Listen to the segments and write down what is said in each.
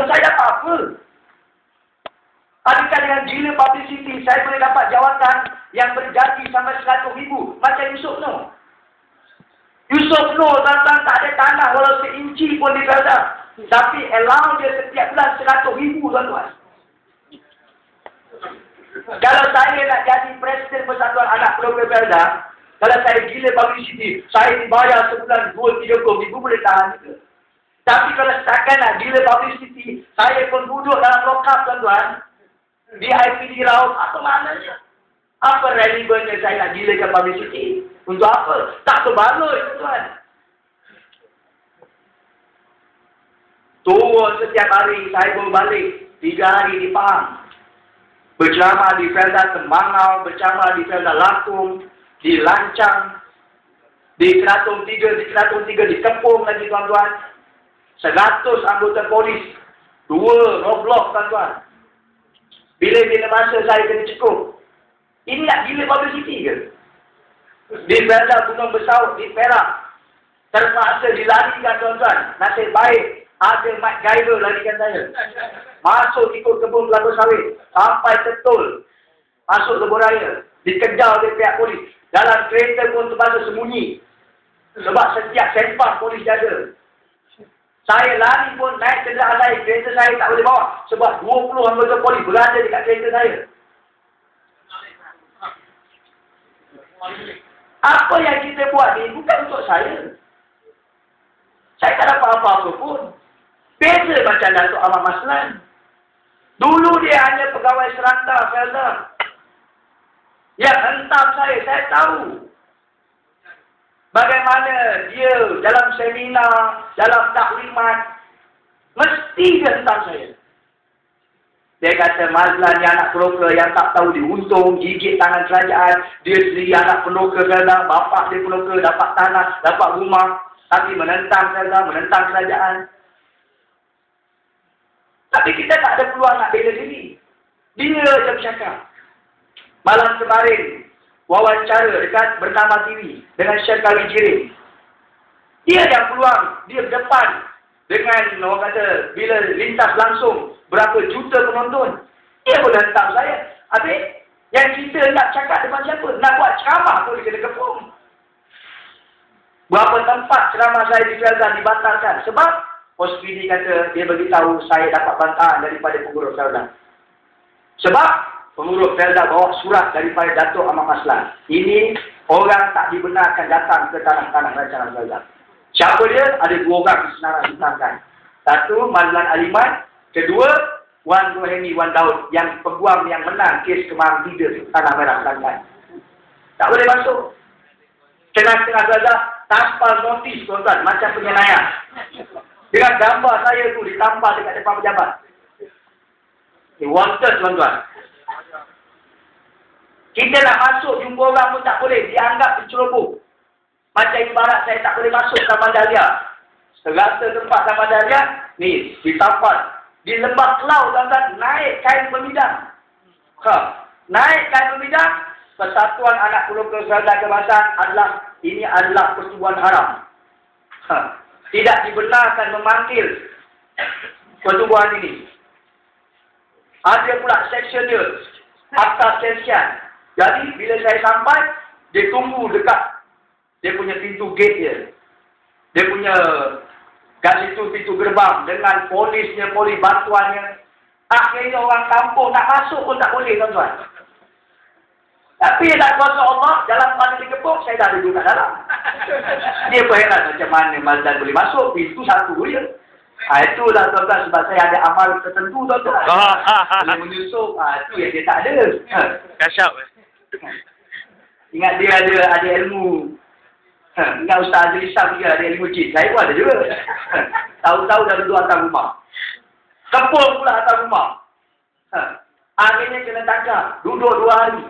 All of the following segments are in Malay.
Saya dapat apa? Adakah dengan gila publicity saya boleh dapat jawatan yang berjanji sampai 100,000 macam Yusuf Noh? Yusuf Noh tuan-tuan tak ada tanah walau seinci pun di Felda. Tapi allow dia setiap bulan 100,000 tuan-tuan. Kalau saya nak jadi Presiden Persatuan Anak Keluarga Felda, kalau saya gila publicity, saya dibayar sebulan 2-3 ribu boleh tahan juga. Tapi kalau setakat nak gila publicity, saya pun duduk dalam lokap tuan-tuan. Di IPD Raut, apa maknanya? Apa relevannya saya nak gilakan publicity? Untuk apa? Tak terbalut tuan. Turun setiap hari, saya baru balik. 3 hari di Pahang. Berceramah di Felda Tembangau, berceramah di Felda Lakung, di Lancang, di Keratung 3, di Kepung lagi tuan-tuan. 100 anggota polis. 2 roadblock tuan-tuan. Bila masa saya kena cukup. Ini nak gila publicity ke? Di Felda Gunung Besar, di Perak. Terpaksa dilarikan tuan-tuan. Nasib baik. Ada MacGyver larikan saya. Masuk ikut kebun kelapa sawit. Sampai Tetul. Masuk ke Boraya. Dikejar oleh pihak polis. Dalam kereta pun terpaksa sembunyi. Sebab setiap sempang polis jaga. Saya lari pun naik kenderaan lain. Kereta saya tak boleh bawa. Sebab 20 anggota polis berada dekat kereta saya. Apa yang kita buat ni bukan untuk saya. Saya tak dapat apa-apa pun. Beza macam Datuk Ahmad Maslan. Dulu dia hanya pegawai seranta Felda. Yang hentam saya tahu. Bagaimana dia dalam seminar, dalam taklimat, mesti dia hentam saya. Dia kata, Mazlan ni anak peroka yang tak tahu diuntung, gigit tangan kerajaan. Dia sendiri anak peroka Felda, bapak dia peroka, dapat tanah, dapat rumah. Tapi menentang Felda, menentang kerajaan. Tapi kita tak ada peluang nak bela diri. Dia je bercakap. Malam kemarin, wawancara dekat Bernama TV dengan Syed Kali Jirim. Dia yang peluang, dia depan dengan orang kata bila lintas langsung berapa juta penonton. Dia boleh hentam saya. Habis yang kita nak cakap depan siapa? Nak buat ceramah pun dia kena kepung. Berapa tempat ceramah saya di Felda dibatalkan sebab Hospidi kata dia beritahu saya dapat bantahan daripada pengurus Felda. Sebab pengurus Felda bawa surat daripada Datuk Ahmad Maslan. Ini orang tak dibenarkan datang ke tanah-tanah rancangan Felda. Siapa dia? Ada 2 orang di senarai ditangkan. Satu, Mazlan Aliman. Kedua, Wan Rohemi Wan Daud yang peguam yang menang kes Kemang 3 Tanah Merah Kelantan. Tak boleh masuk. Tengah-tengah Felda, tampal notis tuan-tuan macam penyenayang. Dengan gambar saya tu ditampal dekat depan pejabat. Wanted tuan-tuan. Kita nak masuk jumpa orang pun tak boleh. Dianggap penceroboh. Macam ibarat saya tak boleh masuk Taman Dahlia. Serata tempat Taman Dahlia, ni ditampal. Di Lembah Kelau tuan-tuan, naik kain pemidang. Naik kain pemidang, Persatuan Anak Keluarga Felda Kebangsaan ini adalah pertubuhan haram. Tidak dibenarkan memanggil pertubuhan ini. Ada pula section dia, Akta Sensian. Jadi bila saya sampai, dia tunggu dekat dia punya pintu gate dia. Dia punya kat situ pintu gerbang dengan polisnya, polis bantuannya. Akhirnya orang kampung nak masuk pun tak boleh tuan-tuan. Tapi tak kuasa Allah, dalam mana dikepuk, saya dah duduk kat dalam. Dia berheran macam mana Mazlan boleh masuk, pintu satu je. Itulah tuan-tuan sebab saya ada amal tertentu tuan-tuan. Boleh menyusup, itu yang dia tak ada. Kasyap. Ingat dia ada ilmu. Ingat Ustaz Azri Sam juga ada ilmu jin. Saya pun ada juga. Tahu-tahu dah duduk atas rumah. Kepul pula atas rumah. Akhirnya kena tangkap. Duduk 2 hari.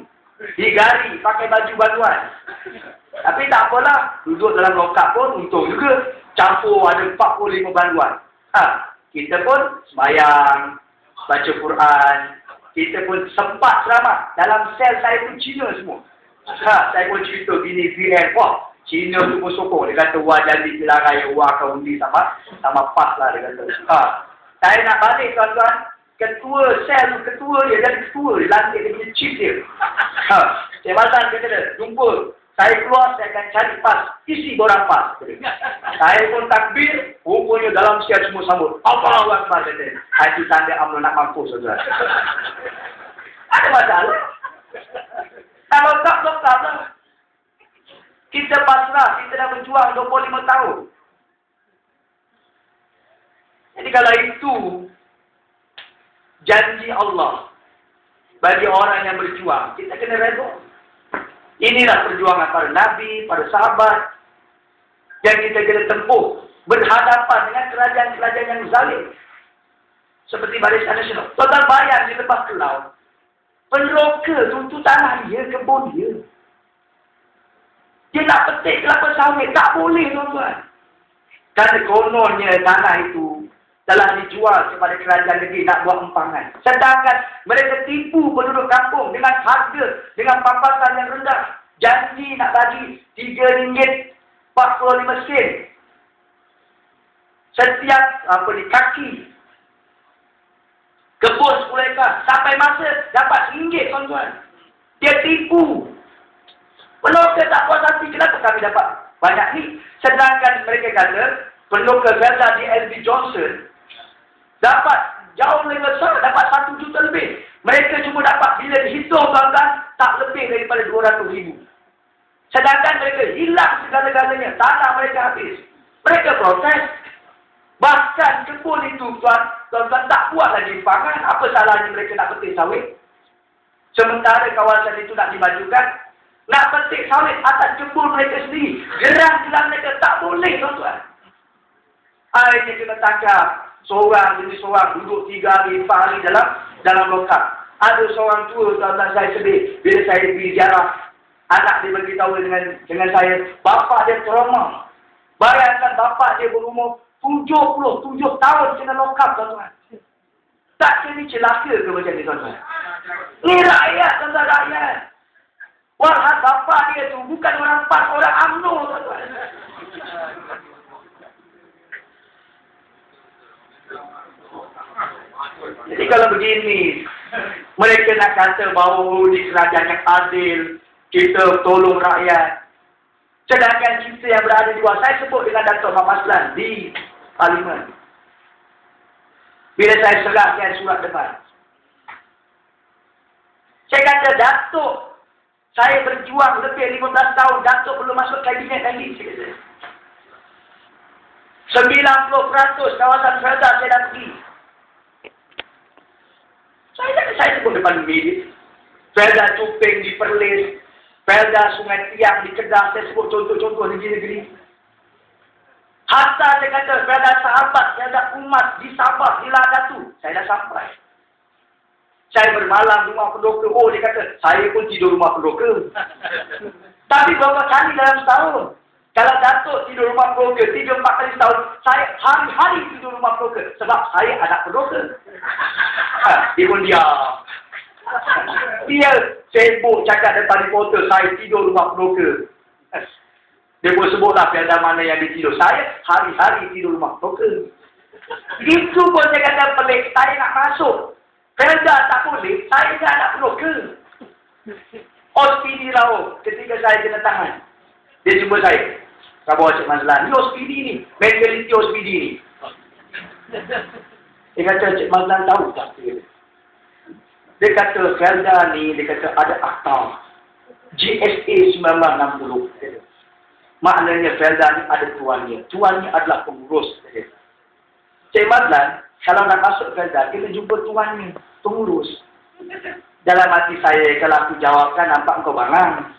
Digari pakai baju bantuan. Tapi tak apalah. Duduk dalam lokap pun untung juga. Campur ada 45 bantuan. Kita pun sembahyang, baca Quran. Kita pun sempat ceramah. Dalam sel saya pun Cina semua. Saya pun cerita gini VN. Wah, Cina tu pun sokong. Dia kata, wah jadi dilarang, wah kau undi sama pas lah dia kata. Saya nak balik tuan-tuan. Ketua sel, ketua dia jadi ketua. Dia lantik dia punya chief dia. Cik Mazlan kata dia, jumpa. Saya keluar, saya akan cari pas. Isi borang pas. Saya pun takbir. Rupanya dalam siap semua sambut. Allahu Akbar. Itu tanda UMNO nak mampus. Saudara. Ada masalah. Kalau tak lah. Kita pasrah. Kita dah berjuang 25 tahun. Jadi kalau itu janji Allah bagi orang yang berjuang, kita kena redha. Inilah perjuangan para nabi, para sahabat yang kita kena tempuh berhadapan dengan kerajaan-kerajaan yang zalim. Seperti Barisan Nasional. Total bayar di lepas ke laut. Penroka tuntut tanah dia, kebun dia. Dia nak petik kelapa sawit. Tak boleh tuan-tuan. Kerana kononnya tanah itu telah dijual kepada kerajaan negeri nak buat empangan. Sedangkan mereka tipu penduduk kampung dengan harga, dengan pampasan yang rendah. Janji nak bagi RM3.45 setiap kaki. Kebun 10 ekar. Sampai masa dapat RM1, tuan-tuan. Dia tipu. Peloka tak puas hati. Kenapa kami dapat banyak ni? Sedangkan mereka kata, peloka Gaza di LB Johnson dapat jauh lebih besar, dapat 1 juta lebih. Mereka cuma dapat, bila dihitung tuan-tuan, tak lebih daripada 200,000. Sedangkan mereka hilang segala-galanya. Tanah mereka habis. Mereka protes. Bahkan kebun itu tuan-tuan tak buat lagi empangan. Apa salahnya mereka nak petik sawit? Sementara kawasan itu nak dimajukan, nak petik sawit atas kebun mereka sendiri. Gerang-gerang mereka tak boleh tuan-tuan. Akhirnya kena tangkap. Seorang demi seorang duduk 3 hari, 4 hari dalam lokap. Ada seorang tua, tuan-tuan, saya sedih. Bila saya pergi ziarah, anak dia beritahu dengan saya, bapa dia trauma. Bayangkan bapa dia berumur 77 tahun kena lokap, tuan-tuan. Tak kena celaka ke macam ni, tuan-tuan? Ni rakyat, tuan-tuan, rakyat. Walaupun bapa dia tu bukan orang PAS, orang UMNO, tuan-tuan. Jadi kalau begini, mereka nak kata bahawa di kerajaan yang adil, kita tolong rakyat. Sedangkan kita yang berada di luar, saya sebut dengan Dato' Muhammad Mazlan di Parlimen. Bila saya serahkan surat depan. Saya kata, Dato', saya berjuang lebih 15 tahun, Dato' belum masuk kabinet lagi. 90% kawasan Felda saya dah pergi. Saya sebut depan media. Felda Cuping di Perlis, Felda Sungai Tiang di Kedah, saya sebut contoh-contoh negeri-negeri. Hatta saya kata, Felda Sahabat, Felda Umat di Sabah, di Ladatu, saya dah sampai. Saya bermalam di rumah pendoka. Oh, dia kata, saya pun tidur rumah pendoka. Tapi berapa kali dalam setahun? Kalau Datuk tidur rumah pendoka, 3-4 kali setahun, saya hari-hari tidur rumah pendoka. Sebab saya anak pendoka. Dia pun diam. Dia sibuk cakap depan reporter, saya tidur rumah pendoka. Dia pun sebutlah Felda mana yang dia tidur. Saya hari-hari tidur rumah pendoka. Itu pun saya kata pelik, saya nak masuk. Felda tak boleh, saya kan anak pendoka. OSPD Rauh, ketika saya kena tangan. Dia jumpa saya. Khabar Cik Mazlan, ni OSPD ni. Mentaliti OSPD ni. Dia kata, Cik Mazlan tahu tak? Dia kata, Felda ni, dia kata ada akta. GSA 1960. Maknanya Felda ni ada tuannya. Tuannya adalah pengurus. Cik Mazlan, kalau nak masuk Felda, kita jumpa tuannya, pengurus. Dalam hati saya, kalau aku jawabkan, nampak kau bangang.